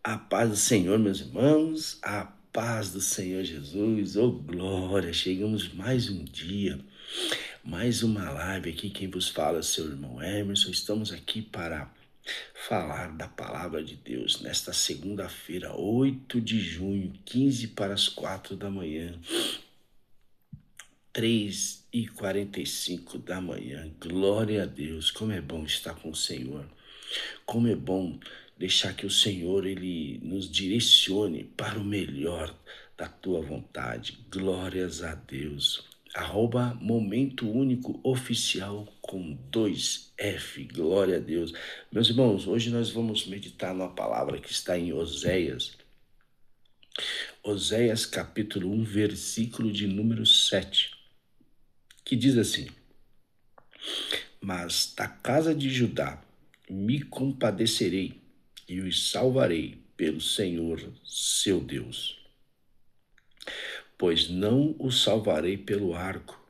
A paz do Senhor, meus irmãos, a paz do Senhor Jesus, oh glória, chegamos mais um dia, mais uma live aqui, quem vos fala é seu irmão Emerson, estamos aqui para falar da palavra de Deus nesta segunda-feira, 8 de junho, 15 para as 4 da manhã, 3h45 da manhã, glória a Deus, como é bom estar com o Senhor. Como é bom deixar que o Senhor ele nos direcione para o melhor da tua vontade. Glórias a Deus. Momento único oficial com 2F. Glória a Deus. Meus irmãos, hoje nós vamos meditar numa palavra que está em Oséias. Oséias capítulo 1, versículo de número 7, que diz assim: Mas da casa de Judá me compadecerei e os salvarei pelo Senhor seu Deus. Pois não os salvarei pelo arco,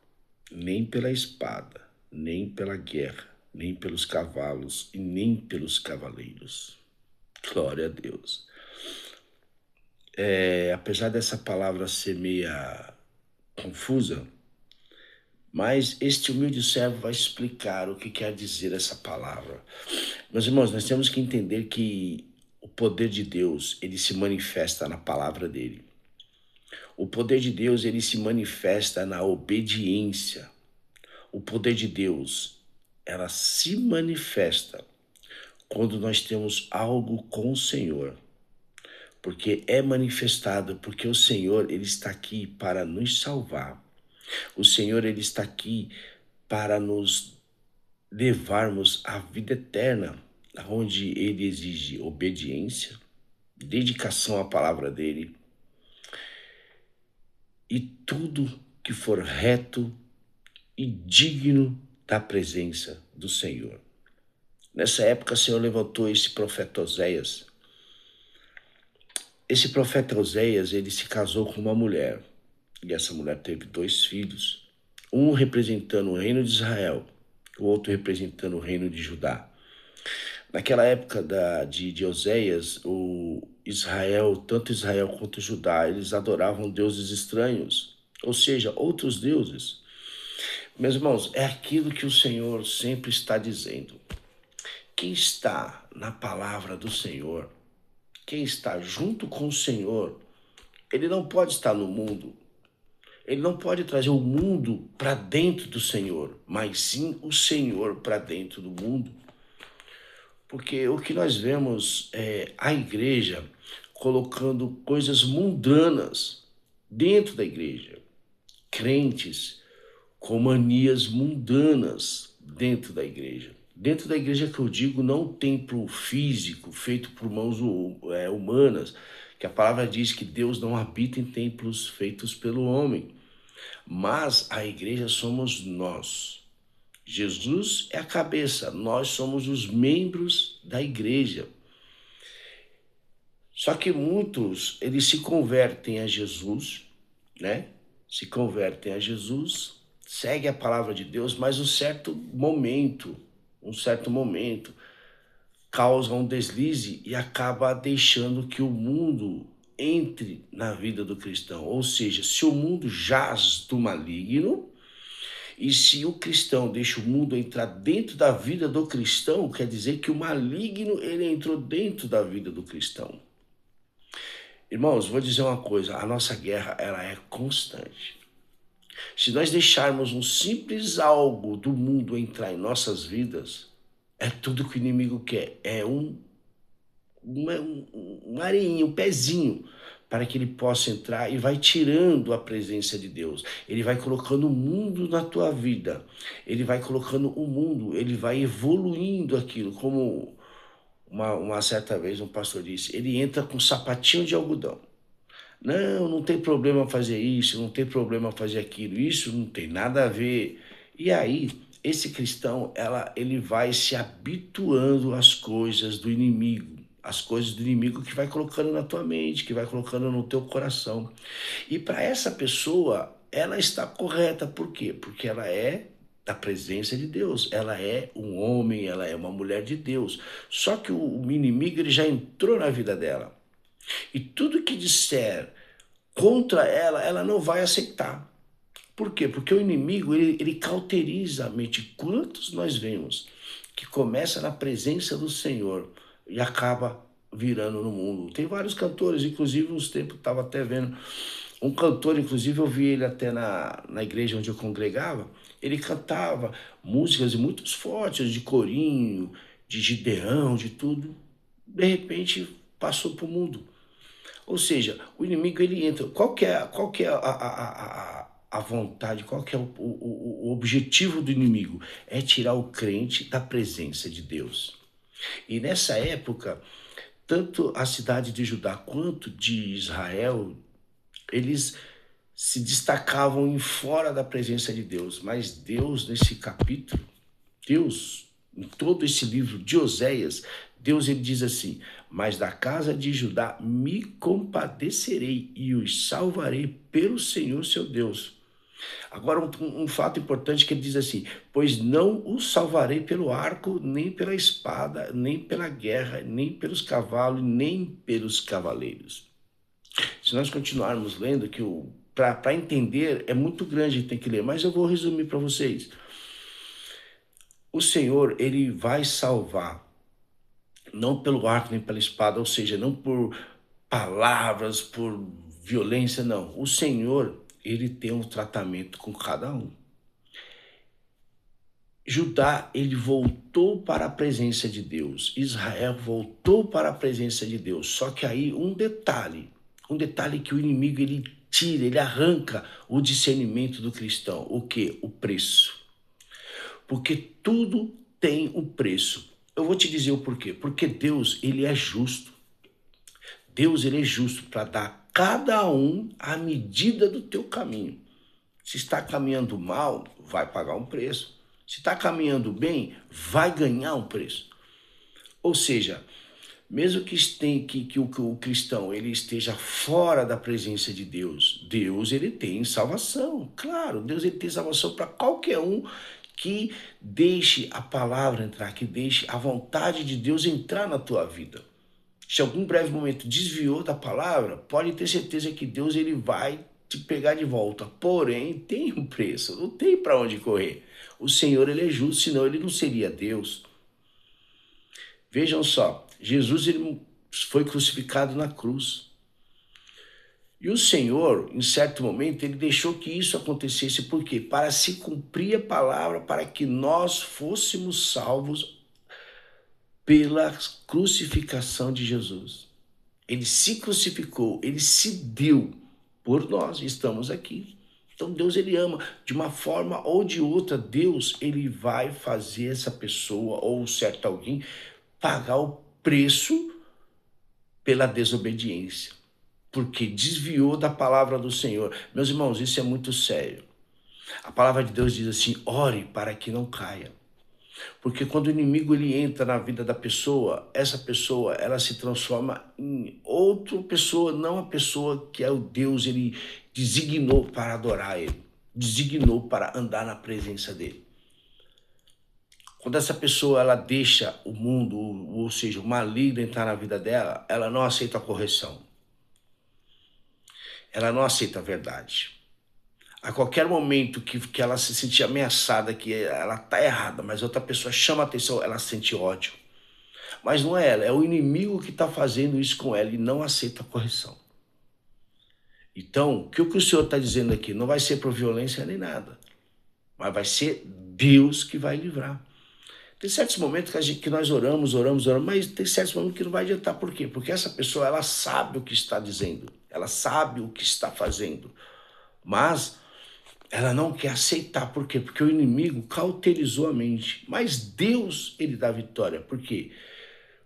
nem pela espada, nem pela guerra, nem pelos cavalos e nem pelos cavaleiros. Glória a Deus. Apesar dessa palavra ser meia confusa, mas este humilde servo vai explicar o que quer dizer essa palavra. Meus irmãos, nós temos que entender que o poder de Deus, ele se manifesta na palavra dele. O poder de Deus, ele se manifesta na obediência. O poder de Deus, ela se manifesta quando nós temos algo com o Senhor. Porque é manifestado, porque o Senhor, ele está aqui para nos salvar. O Senhor, ele está aqui para nos levarmos à vida eterna, onde ele exige obediência, dedicação à palavra dele e tudo que for reto e digno da presença do Senhor. Nessa época, o Senhor levantou esse profeta Oséias. Esse profeta Oséias, ele se casou com uma mulher, e essa mulher teve 2 filhos, um representando o reino de Israel, o outro representando o reino de Judá. Naquela época de Oséias, tanto Israel quanto Judá, eles adoravam deuses estranhos, ou seja, outros deuses. Meus irmãos, é aquilo que o Senhor sempre está dizendo. Quem está na palavra do Senhor, quem está junto com o Senhor, ele não pode estar no mundo. Ele não pode trazer o mundo para dentro do Senhor, mas sim o Senhor para dentro do mundo. Porque o que nós vemos é a igreja colocando coisas mundanas dentro da igreja. Crentes com manias mundanas dentro da igreja. Dentro da igreja que eu digo, não o templo físico feito por mãos humanas, que a palavra diz que Deus não habita em templos feitos pelo homem. Mas a igreja somos nós. Jesus é a cabeça, nós somos os membros da igreja. Só que muitos, eles se convertem a Jesus, né? Se convertem a Jesus, seguem a palavra de Deus, mas um certo momento, causa um deslize e acaba deixando que o mundo entre na vida do cristão. Ou seja, se o mundo jaz do maligno, e se o cristão deixa o mundo entrar dentro da vida do cristão, quer dizer que o maligno ele entrou dentro da vida do cristão. Irmãos, vou dizer uma coisa, a nossa guerra ela é constante. Se nós deixarmos um simples algo do mundo entrar em nossas vidas, é tudo que o inimigo quer, é um areinha, um pezinho, para que ele possa entrar e vai tirando a presença de Deus. Ele vai colocando o mundo na tua vida. Ele vai colocando o mundo, ele vai evoluindo aquilo. Como uma certa vez um pastor disse, ele entra com um sapatinho de algodão. Não tem problema fazer isso, não tem problema fazer aquilo. Isso não tem nada a ver. E aí, esse cristão, ele vai se habituando às coisas do inimigo. As coisas do inimigo que vai colocando na tua mente, que vai colocando no teu coração. E para essa pessoa, ela está correta. Por quê? Porque ela é da presença de Deus. Ela é um homem, ela é uma mulher de Deus. Só que o inimigo ele já entrou na vida dela. E tudo que disser contra ela, ela não vai aceitar. Por quê? Porque o inimigo, ele cauteriza a mente. Quantos nós vemos que começa na presença do Senhor e acaba virando no mundo? Tem vários cantores, inclusive uns tempos estava até vendo um cantor, inclusive eu vi ele até na igreja onde eu congregava, ele cantava músicas muito fortes, de corinho, de Gideão, de tudo. De repente passou para o mundo. Ou seja, o inimigo ele entra. Qual que é a vontade, qual que é o objetivo do inimigo? É tirar o crente da presença de Deus. E nessa época, tanto a cidade de Judá quanto de Israel, eles se destacavam em fora da presença de Deus. Mas Deus, nesse capítulo, Deus, em todo esse livro de Oséias, Deus ele diz assim: mas da casa de Judá me compadecerei e os salvarei pelo Senhor seu Deus. Agora um fato importante que ele diz assim: pois não os salvarei pelo arco, nem pela espada, nem pela guerra, nem pelos cavalos, nem pelos cavaleiros. Se nós continuarmos lendo, que para entender é muito grande, tem que ler, mas eu vou resumir para vocês. O Senhor, ele vai salvar, não pelo arco nem pela espada, ou seja, não por palavras, por violência, não. O Senhor, ele tem um tratamento com cada um. Judá, ele voltou para a presença de Deus. Israel voltou para a presença de Deus. Só que aí um detalhe que o inimigo ele tira, ele arranca o discernimento do cristão. O quê? O preço. Porque tudo tem um preço. Eu vou te dizer o porquê. Porque Deus, ele é justo. Deus, ele é justo para dar a cada um a medida do teu caminho. Se está caminhando mal, vai pagar um preço. Se está caminhando bem, vai ganhar um preço. Ou seja, mesmo que o cristão ele esteja fora da presença de Deus, Deus ele tem salvação. Claro, Deus ele tem salvação para qualquer um que deixe a palavra entrar, que deixe a vontade de Deus entrar na tua vida. Se algum breve momento desviou da palavra, pode ter certeza que Deus ele vai te pegar de volta. Porém, tem um preço, não tem para onde correr. O Senhor ele é justo, senão ele não seria Deus. Vejam só, Jesus ele foi crucificado na cruz. E o Senhor, em certo momento, ele deixou que isso acontecesse. Por quê? Para se cumprir a palavra, para que nós fôssemos salvos pela crucificação de Jesus. Ele se crucificou, ele se deu por nós, estamos aqui. Então Deus ele ama, de uma forma ou de outra, Deus ele vai fazer essa pessoa ou certo alguém pagar o preço pela desobediência, porque desviou da palavra do Senhor. Meus irmãos, isso é muito sério. A palavra de Deus diz assim: ore para que não caia. Porque quando o inimigo ele entra na vida da pessoa, essa pessoa ela se transforma em outra pessoa, não a pessoa que é o Deus ele designou para adorar ele, designou para andar na presença dele. Quando essa pessoa ela deixa o mundo, ou seja, o maligno entrar na vida dela, ela não aceita a correção. Ela não aceita a verdade. A qualquer momento que ela se sentir ameaçada, que ela está errada, mas outra pessoa chama a atenção, ela sente ódio. Mas não é ela, é o inimigo que está fazendo isso com ela e não aceita a correção. Então, o que o Senhor está dizendo aqui? Não vai ser por violência nem nada, mas vai ser Deus que vai livrar. Tem certos momentos que nós oramos, mas tem certos momentos que não vai adiantar. Por quê? Porque essa pessoa ela sabe o que está dizendo, ela sabe o que está fazendo, mas ela não quer aceitar. Por quê? Porque o inimigo cauterizou a mente. Mas Deus, ele dá vitória. Por quê?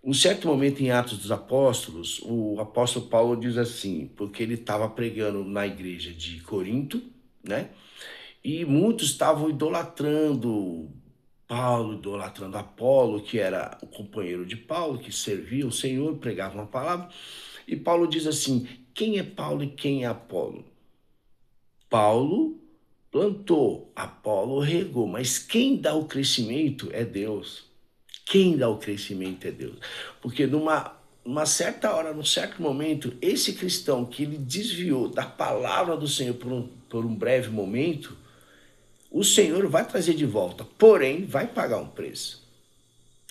Um certo momento em Atos dos Apóstolos, o apóstolo Paulo diz assim, porque ele estava pregando na igreja de Corinto, né? E muitos estavam idolatrando Paulo, idolatrando Apolo, que era o companheiro de Paulo, que servia o Senhor, pregava uma palavra. E Paulo diz assim: quem é Paulo e quem é Apolo? Paulo plantou, Apolo regou, mas quem dá o crescimento é Deus. Quem dá o crescimento é Deus. Porque numa certa hora, num certo momento, esse cristão que ele desviou da palavra do Senhor por um breve momento, o Senhor vai trazer de volta, porém vai pagar um preço.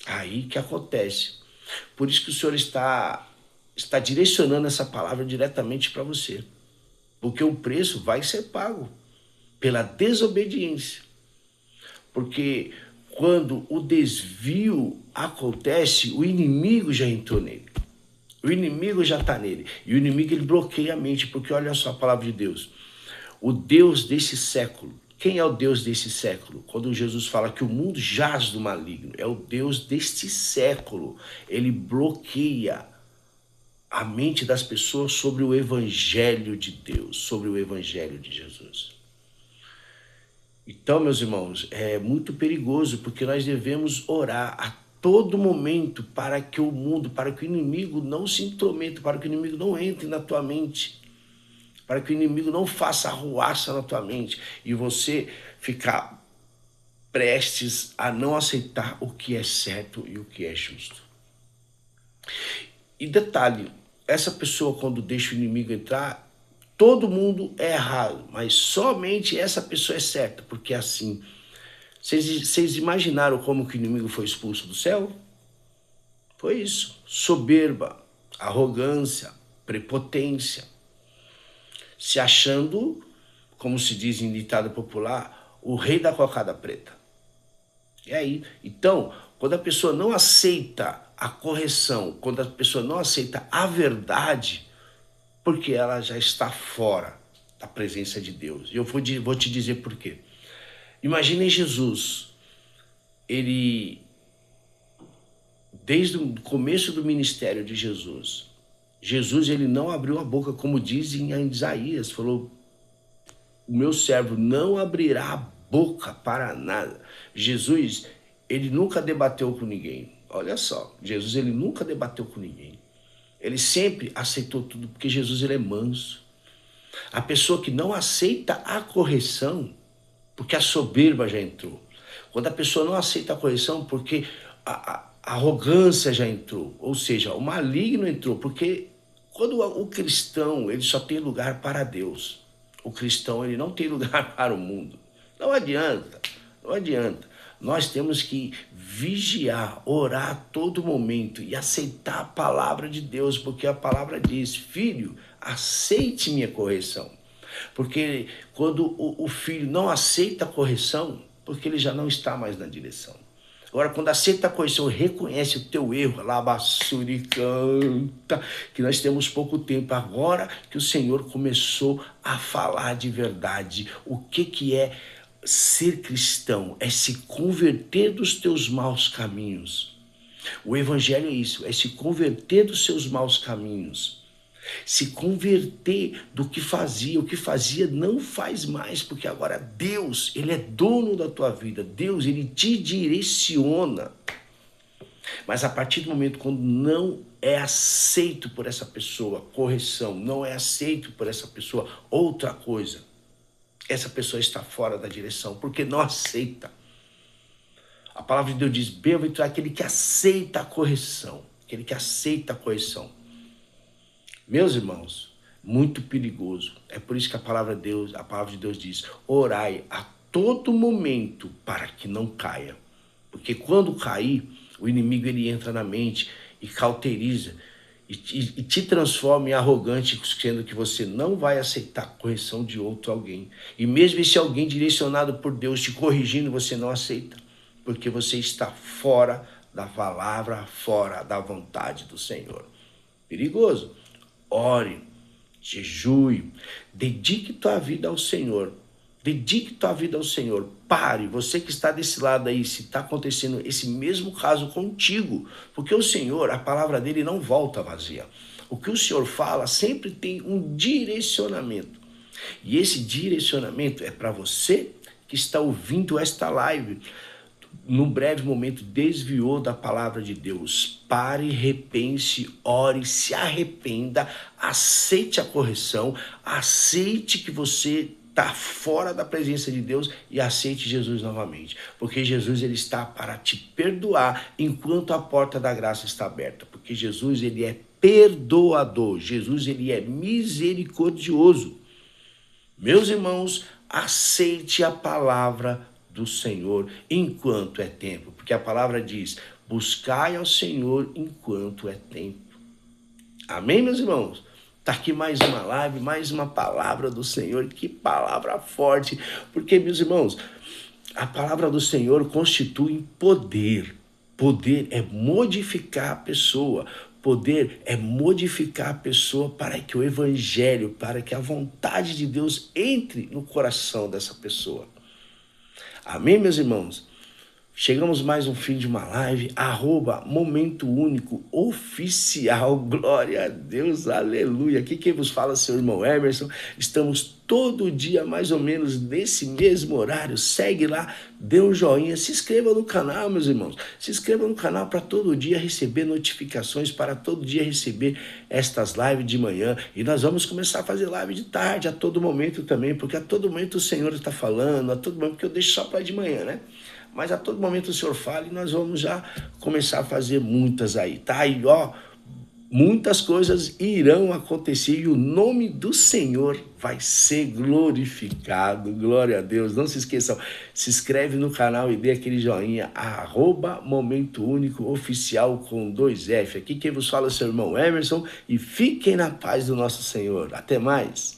Aí que acontece. Por isso que o Senhor está direcionando essa palavra diretamente para você. Porque o preço vai ser pago pela desobediência. Porque quando o desvio acontece, o inimigo já entrou nele. O inimigo já está nele. E o inimigo ele bloqueia a mente, porque olha só a palavra de Deus. O Deus desse século. Quem é o Deus desse século? Quando Jesus fala que o mundo jaz do maligno, é o Deus deste século. Ele bloqueia a mente das pessoas sobre o evangelho de Deus, sobre o evangelho de Jesus. Então, meus irmãos, é muito perigoso, porque nós devemos orar a todo momento para que o mundo, para que o inimigo não se intrometa, para que o inimigo não entre na tua mente, para que o inimigo não faça arruaça na tua mente e você ficar prestes a não aceitar o que é certo e o que é justo. E detalhe, essa pessoa quando deixa o inimigo entrar, todo mundo é errado, mas somente essa pessoa é certa, porque é assim. Vocês imaginaram como que o inimigo foi expulso do céu? Foi isso, soberba, arrogância, prepotência, se achando, como se diz em ditado popular, o rei da cocada preta. E aí, então, quando a pessoa não aceita a correção, quando a pessoa não aceita a verdade, porque ela já está fora da presença de Deus. E eu vou te dizer por quê. Imaginem Jesus, ele, desde o começo do ministério de Jesus, ele não abriu a boca, como dizem em Isaías, falou, o meu servo não abrirá a boca para nada. Jesus, ele nunca debateu com ninguém. Olha só, Jesus, ele nunca debateu com ninguém. Ele sempre aceitou tudo, porque Jesus, ele é manso. A pessoa que não aceita a correção, porque a soberba já entrou. Quando a pessoa não aceita a correção, porque a arrogância já entrou. Ou seja, o maligno entrou, porque quando o cristão, ele só tem lugar para Deus. O cristão, ele não tem lugar para o mundo. Não adianta, não adianta. Nós temos que vigiar, orar a todo momento e aceitar a palavra de Deus, porque a palavra diz, filho, aceite minha correção. Porque quando o filho não aceita a correção, porque ele já não está mais na direção. Agora, quando aceita a correção, reconhece o teu erro, labassuri canta, que nós temos pouco tempo agora que o Senhor começou a falar de verdade. O que é ser cristão? É se converter dos teus maus caminhos. O evangelho é isso, é se converter dos seus maus caminhos. Se converter do que fazia, o que fazia não faz mais, porque agora Deus, ele é dono da tua vida, Deus, ele te direciona. Mas a partir do momento quando não é aceito por essa pessoa correção, não é aceito por essa pessoa outra coisa, essa pessoa está fora da direção, porque não aceita. A palavra de Deus diz, bem-aventurado aquele que aceita a correção, aquele que aceita a correção. Meus irmãos, muito perigoso. É por isso que a palavra de Deus diz, orai a todo momento para que não caia. Porque quando cair, o inimigo ele entra na mente e cauteriza e te transforma em arrogante, sendo que você não vai aceitar a correção de outro alguém. E mesmo esse alguém direcionado por Deus te corrigindo, você não aceita. Porque você está fora da palavra, fora da vontade do Senhor. Perigoso. Ore, jejue, dedique tua vida ao Senhor. Dedique tua vida ao Senhor. Pare, você que está desse lado aí, se está acontecendo esse mesmo caso contigo, porque o Senhor, a palavra dele não volta vazia. O que o Senhor fala sempre tem um direcionamento. E esse direcionamento é para você que está ouvindo esta live. Num breve momento desviou da palavra de Deus. Pare, repense, ore, se arrependa, aceite a correção, aceite que você está fora da presença de Deus e aceite Jesus novamente. Porque Jesus ele está para te perdoar enquanto a porta da graça está aberta. Porque porque Jesus, ele é perdoador. Jesus, ele é misericordioso. Meus irmãos, aceite a palavra do Senhor enquanto é tempo, porque a palavra diz: buscai ao Senhor enquanto é tempo. Amém, meus irmãos? Está aqui mais uma live, mais uma palavra do Senhor. Que palavra forte, porque, meus irmãos, a palavra do Senhor constitui poder. Poder é modificar a pessoa. Poder é modificar a pessoa para que o evangelho, para que a vontade de Deus entre no coração dessa pessoa. Amém, meus irmãos? Chegamos mais um fim de uma live, @Momento Único Oficial, glória a Deus, aleluia. Aqui quem vos fala é seu irmão Emerson. Estamos todo dia mais ou menos nesse mesmo horário. Segue lá, dê um joinha, se inscreva no canal, meus irmãos. Se inscreva no canal para todo dia receber notificações, para todo dia receber estas lives de manhã. E nós vamos começar a fazer live de tarde, a todo momento também, porque a todo momento o Senhor está falando, a todo momento, porque eu deixo só para de manhã, né? Mas a todo momento o Senhor fala e nós vamos já começar a fazer muitas aí, tá? E ó, muitas coisas irão acontecer e o nome do Senhor vai ser glorificado. Glória a Deus. Não se esqueçam, se inscreve no canal e dê aquele joinha, @Momento Único Oficial com 2F. Aqui quem vos fala é o seu irmão Emerson e fiquem na paz do nosso Senhor. Até mais.